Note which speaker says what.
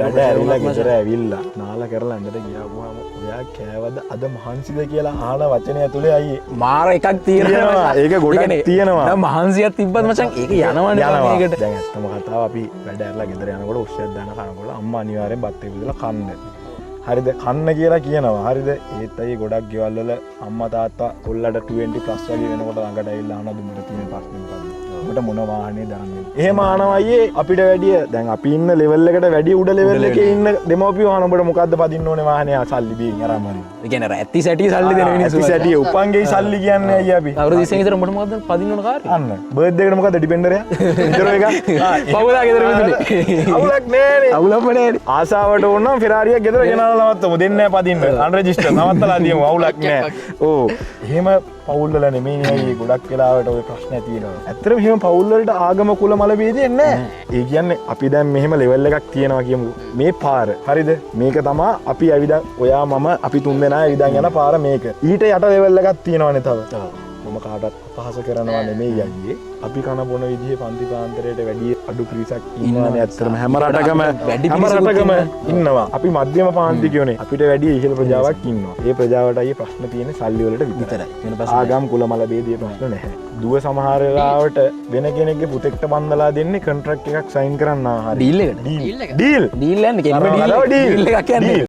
Speaker 1: ගෙදර ඇවිල්ලා නාලා කරලා ඇඳට ගියාම ඔයා කෑවද අද මහන්සිද කියලා අහන වචනය ඇතුලේ අයියේ
Speaker 2: මාර එකක් තියෙනවා.
Speaker 1: ඒක ගොඩක් තියෙනවා.
Speaker 2: දැන් මහන්සියක් තිබ්බත් මචං ඒක යනවනේ මේකට.
Speaker 1: දැන් ඇත්තම කතාව අපි වැඩ ඇරලා ගෙදර යනකොට ඔස්සයක් දාන කනකොට අම්මා අනිවාර්යෙන් බත් එක විදලා කන්න. හරිද? කන්න කියලා කියනවා. හරිද? ඒත් අයියේ ගොඩක් ගෙවල් වල අම්මා තාත්තා කොල්ලට 20 ප්ලස් වගේ වෙනකොට ළඟට ඇවිල්ලා අහන දුන්නට තියෙන ප්‍රශ්නේ මොකද්ද? ඔබට මොන වාහනේ දාන්නේ? එහෙම අහනවා අයියේ අපිට වැඩිය දැන් අපි ඉන්න ලෙවල් එකට වැඩිය උඩ ලෙවල් එකේ ඉන්න දෙමව්පියෝ අහන ඔබට මොකද්ද පදින්න ඕනේ වාහනේ සල්ලි බීන් අරන් මරි.
Speaker 2: ඒ කියන්නේ ඇත්ති සැටි සල්ලි දෙන මිනිස්සු.
Speaker 1: ඇත්ති සැටි උපන්ගේ සල්ලි කියන්නේ අයියා අපි.
Speaker 2: අවුරුදු 20 විතර මොකට මොකද්ද පදින්න ඕන කාර්යය?
Speaker 1: අන්න බර්ත්ඩේ එකට මොකද්ද ඩිපෙන්ඩර් එක? විතර එක.
Speaker 2: පවුලා ගෙදර මිදුනේ.
Speaker 1: අවුලක් නෑනේ.
Speaker 2: අවුලක්ම නෑනේ.
Speaker 1: ආසාවට ඕන නම් ෆෙරාරියක් ගෙදර ගෙනල්ලා නවත්තමු. දෙන්නේ නැහැ පදින්න. අන්රෙජිස්ටර් නවත්තලා දියමු. අවුලක් නෑ. ඕ. එහෙම පවුල් වල නෙමෙයි අයියේ ගොඩක් වෙලාවට ඔය ප්‍රශ්න තියෙනවා. ඇත්තටම එහෙම පවුල් වලට ආගම කුල මල ભેදෙන්නේ නැහැ. ඒ කියන්නේ අපි දැන් මෙහෙම ලෙවල් එකක් තියනවා කියමු. මේ පාර. හරිද? මේක තමයි අපි ඇවිදන් ඔයා මම අපි තුන් දෙනා ඇවිදන් යන පාර මේක. ඊට යට ලෙවල් එකක් තියෙනවානේ තව. මම කාටවත් අපහාස කරනවා නෙමෙයි අයියේ. අපි කන බොන විදිහේ පන්ති පාන්තරයට වැඩි අඩු පිරිසක් ඉන්නවානේ ඇත්තටම හැම රටකම ඉන්නවා. අපි මධ්‍යම පාන්ති කියෝනේ. අපිට වැඩි ඉහළ ප්‍රජාවක් ඉන්නවා. ඒ ප්‍රජාවට අයියේ ප්‍රශ්න තියෙන්නේ සල්ලි වලට විතරයි. ආගම් කුල මල ભેදයේ ප්‍රශ්න නැහැ. දුව සමහර වෙලාවට වෙන කෙනෙක්ගේ පුතෙක්ට බන්දලා දෙන්නේ කොන්ට්‍රැක්ට් එකක් සයින් කරන්න ආහාරය.
Speaker 2: ඩීල් එකට.
Speaker 1: ඩීල්.
Speaker 2: ඩීල් යන්නේ කියන්නේ ඩීල් එකක් කියන්නේ.